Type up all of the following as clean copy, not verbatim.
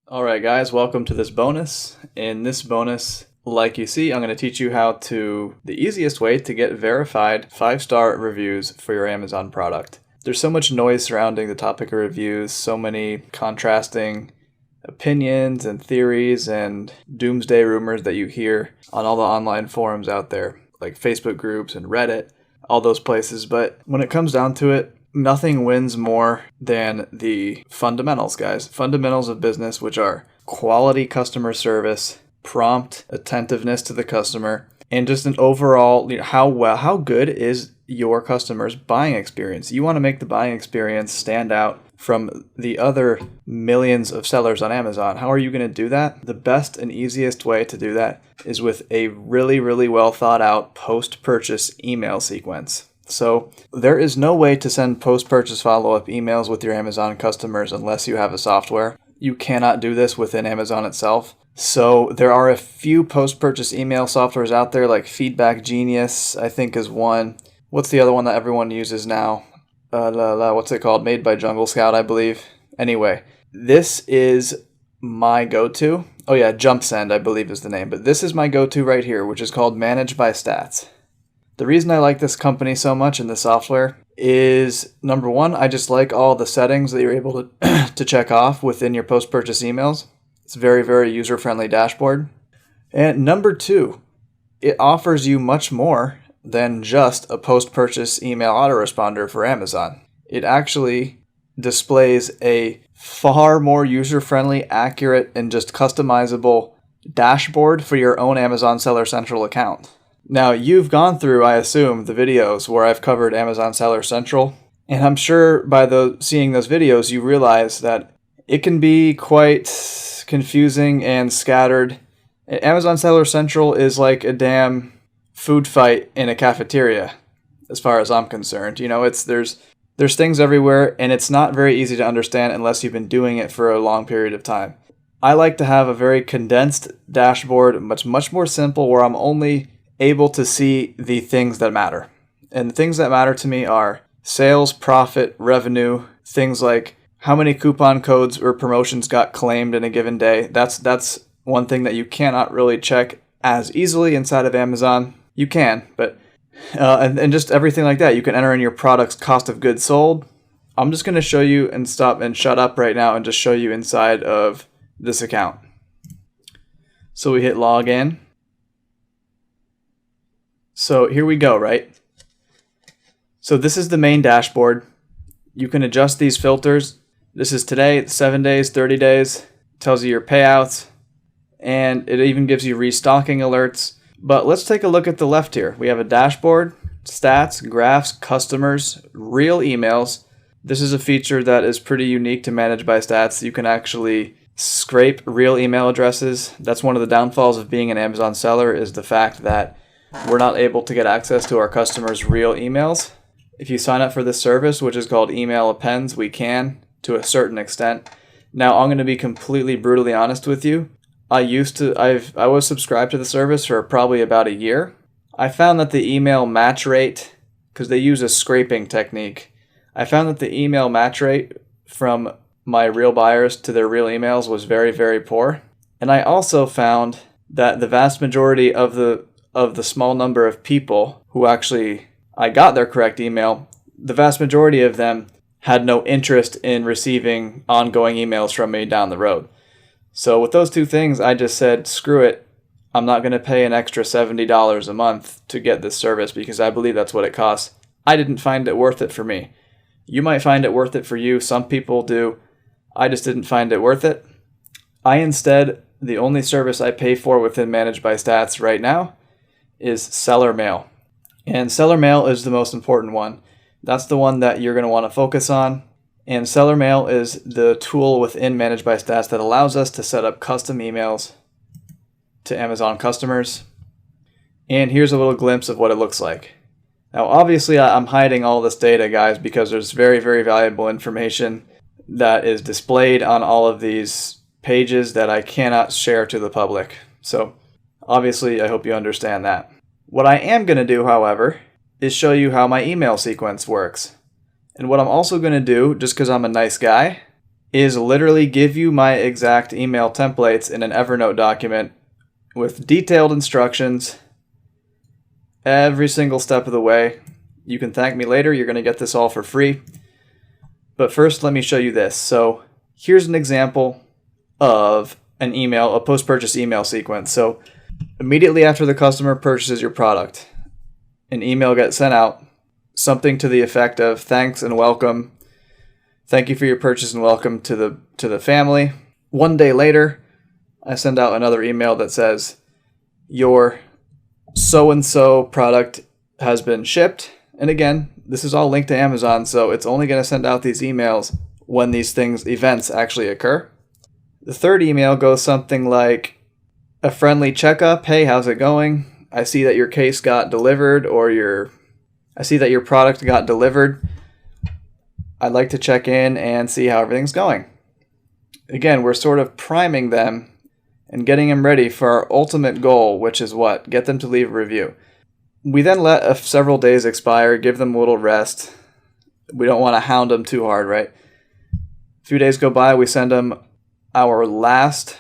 Alright guys, welcome to this bonus. In this bonus, like you see, I'm going to teach you the easiest way to get verified 5-star reviews for your Amazon product. There's so much noise surrounding the topic of reviews, so many contrasting opinions and theories and doomsday rumors that you hear on all the online forums out there, like Facebook groups and Reddit, all those places. But when it comes down to it, nothing wins more than the fundamentals, guys. Fundamentals of business, which are quality customer service, prompt attentiveness to the customer, and just an overall, how good is your customer's buying experience. You want to make the buying experience stand out from the other millions of sellers on Amazon. How are you going to do that? The best and easiest way to do that is with a really, really well thought out post-purchase email sequence. So there is no way to send post-purchase follow-up emails with your Amazon customers unless you have a software. You cannot do this within Amazon itself. So there are a few post-purchase email softwares out there, like Feedback Genius, I think is one. What's the other one that everyone uses now? What's it called? Made by Jungle Scout, I believe. Anyway, this is my go-to. Oh yeah, JumpSend, I believe is the name. But this is my go-to right here, which is called Managed by Stats. The reason I like this company so much in the software is, number one, I just like all the settings that you're able to check off within your post-purchase emails. It's a very, very user-friendly dashboard. And number two, it offers you much more than just a post-purchase email autoresponder for Amazon. It actually displays a far more user-friendly, accurate, and just customizable dashboard for your own Amazon Seller Central account. Now, you've gone through, I assume, the videos where I've covered Amazon Seller Central, and I'm sure by seeing those videos, you realize that it can be quite confusing and scattered. Amazon Seller Central is like a damn food fight in a cafeteria, as far as I'm concerned. You know, there's things everywhere, and it's not very easy to understand unless you've been doing it for a long period of time. I like to have a very condensed dashboard, much more simple, where I'm only able to see the things that matter. And the things that matter to me are sales, profit, revenue, things like how many coupon codes or promotions got claimed in a given day. That's one thing that you cannot really check as easily inside of Amazon. You can, but and just everything like that. You can enter in your product's cost of goods sold. I'm just going to show you and stop and shut up right now and just show you inside of this account. So we hit log in. So here we go, right? So this is the main dashboard. You can adjust these filters. This is today, 7 days, 30 days. Tells you your payouts. And it even gives you restocking alerts. But let's take a look at the left here. We have a dashboard, stats, graphs, customers, real emails. This is a feature that is pretty unique to Managed by Stats. You can actually scrape real email addresses. That's one of the downfalls of being an Amazon seller, is the fact that we're not able to get access to our customers' real emails. If you sign up for this service, which is called Email Appends, we can, to a certain extent. Now, I'm going to be completely brutally honest with you. I was subscribed to the service for probably about a year. I found that the email match rate, because they use a scraping technique, I found that the email match rate from my real buyers to their real emails was very, very poor. And I also found that the vast majority of the small number of people who actually I got their correct email, the vast majority of them had no interest in receiving ongoing emails from me down the road. So with those two things, I just said, screw it. I'm not going to pay an extra $70 a month to get this service because I believe that's what it costs. I didn't find it worth it for me. You might find it worth it for you. Some people do. I just didn't find it worth it. The only service I pay for within Managed by Stats right now is Seller Mail. And Seller Mail is the most important one. That's the one that you're going to want to focus on. And Seller Mail is the tool within Managed by Stats that allows us to set up custom emails to Amazon customers. And here's a little glimpse of what it looks like. Now, obviously, I'm hiding all this data, guys, because there's very, very valuable information that is displayed on all of these pages that I cannot share to the public. So, obviously, I hope you understand that. What I am going to do, however, is show you how my email sequence works. And what I'm also going to do, just because I'm a nice guy, is literally give you my exact email templates in an Evernote document with detailed instructions every single step of the way. You can thank me later. You're going to get this all for free. But first, let me show you this. So here's an example of an email, a post-purchase email sequence. So immediately after the customer purchases your product, an email gets sent out, something to the effect of thanks and welcome. Thank you for your purchase and welcome to the family. One day later, I send out another email that says, your so-and-so product has been shipped. And again, this is all linked to Amazon, so it's only going to send out these emails when these events actually occur. The third email goes something like a friendly checkup. Hey, how's it going? I see that your case got delivered, or I see that your product got delivered. I'd like to check in and see how everything's going. Again, we're sort of priming them and getting them ready for our ultimate goal, which is what? Get them to leave a review. We then let several days expire, give them a little rest. We don't want to hound them too hard, right? A few days go by, we send them our last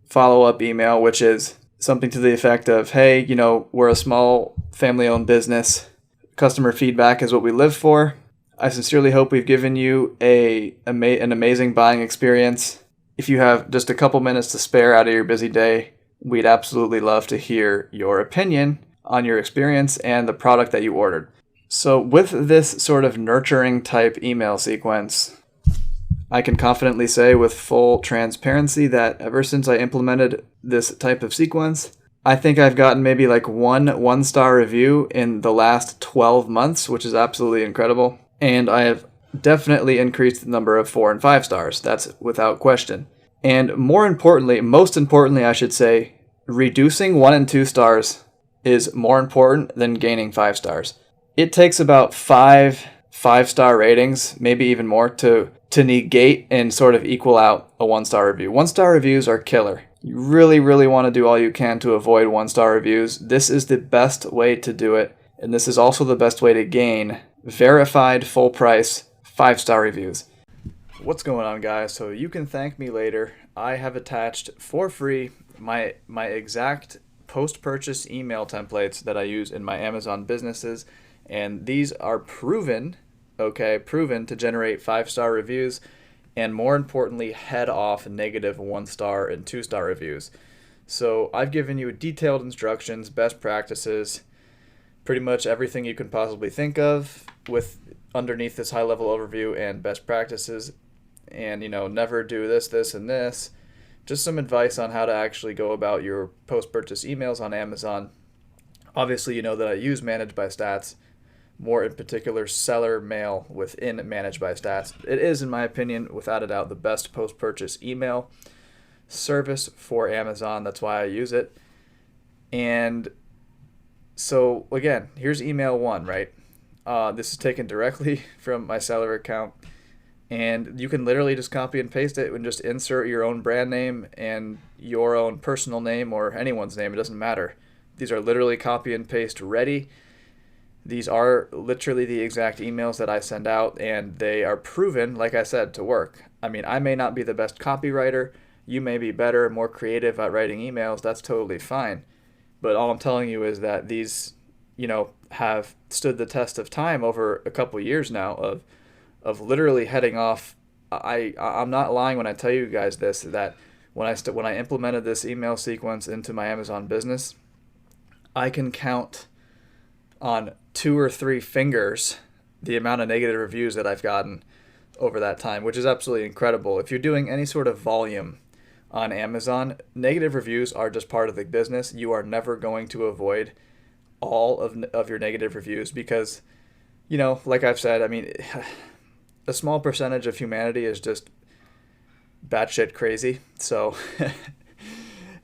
follow-up email, which is something to the effect of, hey, we're a small family-owned business. Customer feedback is what we live for. I sincerely hope we've given you an amazing buying experience. If you have just a couple minutes to spare out of your busy day, we'd absolutely love to hear your opinion on your experience and the product that you ordered. So with this sort of nurturing type email sequence, I can confidently say with full transparency that ever since I implemented this type of sequence, I think I've gotten maybe like one-star review in the last 12 months, which is absolutely incredible. And I have definitely increased the number of 4 and 5 stars. That's without question. And most importantly, I should say, reducing 1 and 2 stars is more important than gaining 5 stars. It takes about 5-star ratings, maybe even more, to negate and sort of equal out a 1-star review. 1-star reviews are killer. You really, really want to do all you can to avoid 1-star reviews. This is the best way to do it, and this is also the best way to gain verified full price 5-star reviews. What's going on, guys? So you can thank me later. I have attached for free my exact post-purchase email templates that I use in my Amazon businesses, and these are proven to generate 5-star reviews, and more importantly, head off negative 1-star and 2-star reviews. So I've given you detailed instructions, best practices, pretty much everything you can possibly think of with underneath this high-level overview and best practices, and never do this, and this. Just some advice on how to actually go about your post-purchase emails on Amazon. Obviously, you know that I use Managed by Stats, more in particular seller mail within Managed by Stats. It is, in my opinion, without a doubt, the best post-purchase email service for Amazon. That's why I use it. And so, again, here's email 1, right? This is taken directly from my seller account. And you can literally just copy and paste it and just insert your own brand name and your own personal name or anyone's name. It doesn't matter. These are literally copy and paste ready. These are literally the exact emails that I send out, and they are proven, like I said, to work. I mean, I may not be the best copywriter. You may be better, more creative at writing emails. That's totally fine. But all I'm telling you is that these, have stood the test of time over a couple years now of literally heading off. I'm not lying when I tell you guys this, that when I implemented this email sequence into my Amazon business, I can count on 2 or 3 fingers the amount of negative reviews that I've gotten over that time, which is absolutely incredible. If you're doing any sort of volume on Amazon, negative reviews are just part of the business. You are never going to avoid all of your negative reviews because, like I've said, I mean, a small percentage of humanity is just batshit crazy. So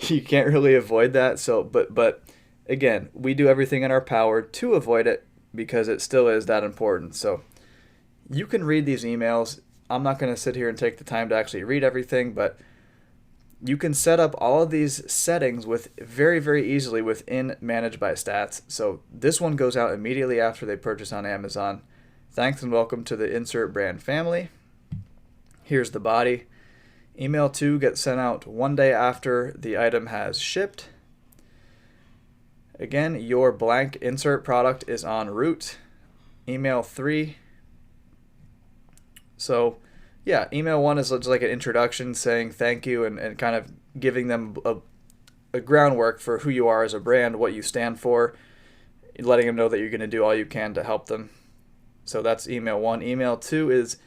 you can't really avoid that. So, but again, we do everything in our power to avoid it because it still is that important. So you can read these emails. I'm not going to sit here and take the time to actually read everything, but you can set up all of these settings with very, very easily within Managed by Stats. So this one goes out immediately after they purchase on Amazon. Thanks and welcome to the insert brand family. Here's the body. Email 2 gets sent out 1 day after the item has shipped. Again, your blank insert product is en route. Email 3. So, yeah, email 1 is just like an introduction saying thank you and kind of giving them a groundwork for who you are as a brand, what you stand for, letting them know that you're going to do all you can to help them. So that's email 1. Email 2 is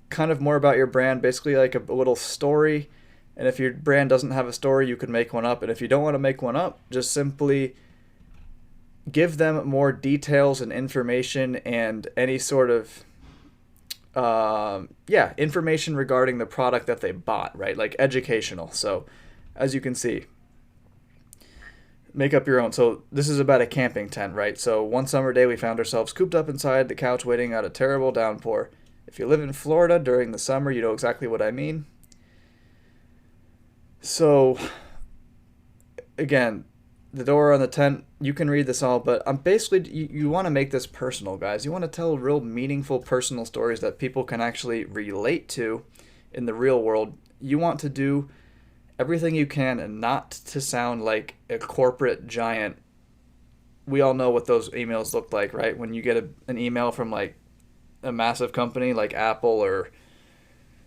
kind of more about your brand, basically like a little story. And if your brand doesn't have a story, you can make one up. And if you don't want to make one up, just simply give them more details and information and any sort of information regarding the product that they bought, right? Like educational. So as you can see, make up your own. So this is about a camping tent, right? So one summer day we found ourselves cooped up inside the couch waiting out a terrible downpour. If you live in Florida during the summer, you know exactly what I mean. So again, the door on the tent, you can read this all, but I'm basically, you want to make this personal, guys. You want to tell real meaningful personal stories that people can actually relate to in the real world. You want to do everything you can and not to sound like a corporate giant. We all know what those emails look like, right? When you get an email from like a massive company like Apple or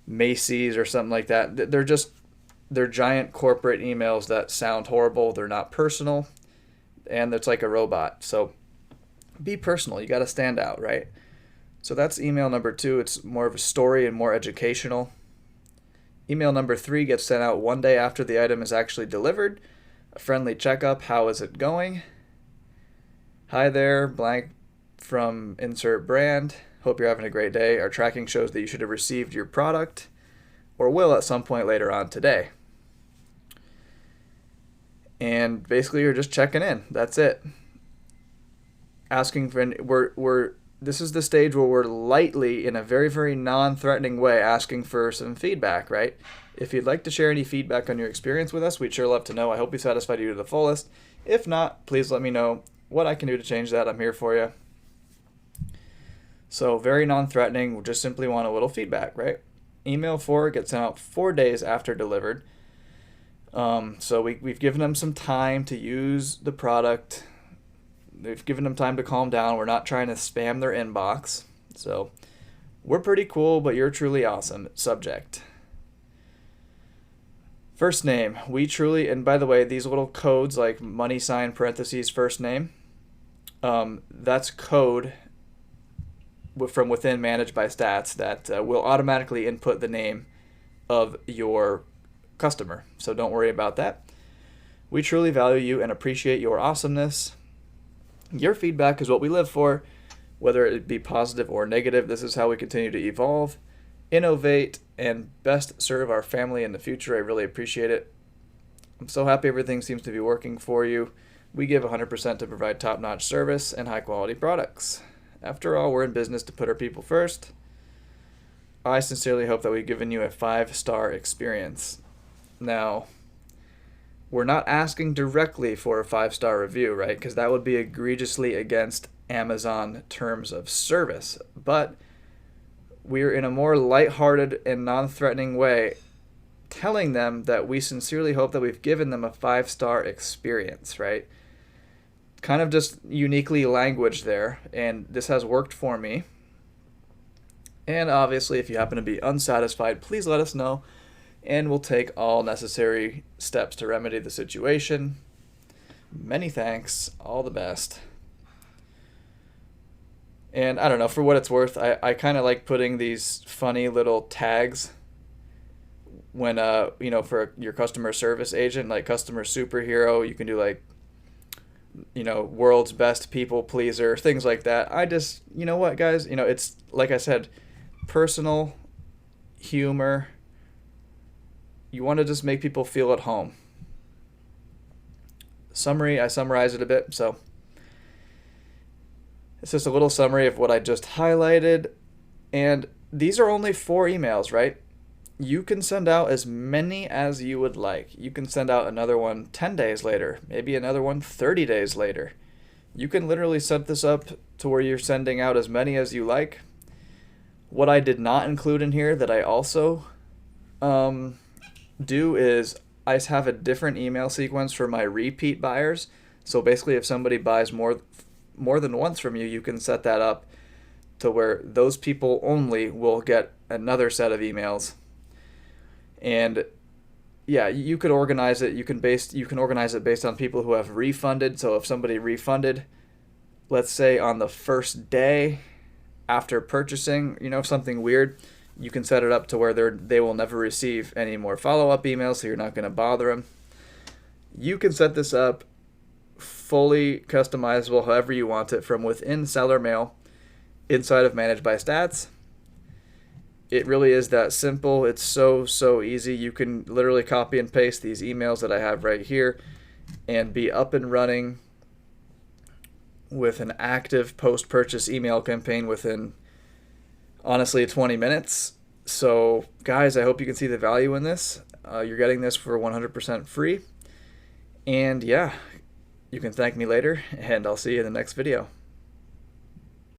Macy's or something like that, they're giant corporate emails that sound horrible. They're not personal, and it's like a robot. So be personal. You got to stand out, right? So that's email number 2. It's more of a story and more educational. Email number 3 gets sent out 1 day after the item is actually delivered. A friendly checkup. How is it going? Hi there, blank from insert brand. Hope you're having a great day. Our tracking shows that you should have received your product or will at some point later on today. And basically you're just checking in. That's it. Asking for, this is the stage where we're lightly, in a very, very non-threatening way, asking for some feedback, right? If you'd like to share any feedback on your experience with us, we'd sure love to know. I hope we satisfied you to the fullest. If not, please let me know what I can do to change that. I'm here for you. So very non-threatening. We just simply want a little feedback, right? Email 4 gets sent out 4 days after delivered. So we've given them some time to use the product. They've given them time to calm down. We're not trying to spam their inbox. So we're pretty cool, but you're truly awesome. Subject. First name. We truly, and by the way, these little codes like money sign parentheses first name, that's code from within Managed by Stats that will automatically input the name of your customer. So don't worry about that. We truly value you and appreciate your awesomeness. Your feedback is what we live for, whether it be positive or negative. This is how we continue to evolve, innovate, and best serve our family in the future. I really appreciate it. I'm so happy everything seems to be working for you. We give 100% to provide top-notch service and high-quality products. After all, we're in business to put our people first. I sincerely hope that we've given you a 5-star experience. Now, we're not asking directly for a 5-star review, right? Because that would be egregiously against Amazon terms of service. But we're in a more lighthearted and non-threatening way telling them that we sincerely hope that we've given them a 5-star experience, right? Kind of just uniquely language there, and this has worked for me. And obviously, if you happen to be unsatisfied, please let us know, and we'll take all necessary steps to remedy the situation. Many thanks. All the best. And I don't know, for what it's worth, I kind of like putting these funny little tags when, for your customer service agent, like customer superhero. You can do like, world's best people pleaser, things like that. I just, you know what, guys? It's, like I said, personal humor. You want to just make people feel at home. Summary, I summarized it a bit, so it's just a little summary of what I just highlighted. And these are only 4 emails, right? You can send out as many as you would like. You can send out another one 10 days later, maybe another one 30 days later. You can literally set this up to where you're sending out as many as you like. What I did not include in here that I also do is I have a different email sequence for my repeat buyers. So basically, if somebody buys more than once from you, you can set that up to where those people only will get another set of emails. And yeah, you could organize it. You can organize it based on people who have refunded. So if somebody refunded, let's say on the first day after purchasing, something weird, you can set it up to where they will never receive any more follow-up emails, so you're not going to bother them. You can set this up fully customizable however you want it from within Seller Mail inside of Manage by Stats. It really is that simple. It's so easy. You can literally copy and paste these emails that I have right here and be up and running with an active post-purchase email campaign within, honestly, 20 minutes. So, guys, I hope you can see the value in this. You're getting this for 100% free. And yeah, you can thank me later, and I'll see you in the next video.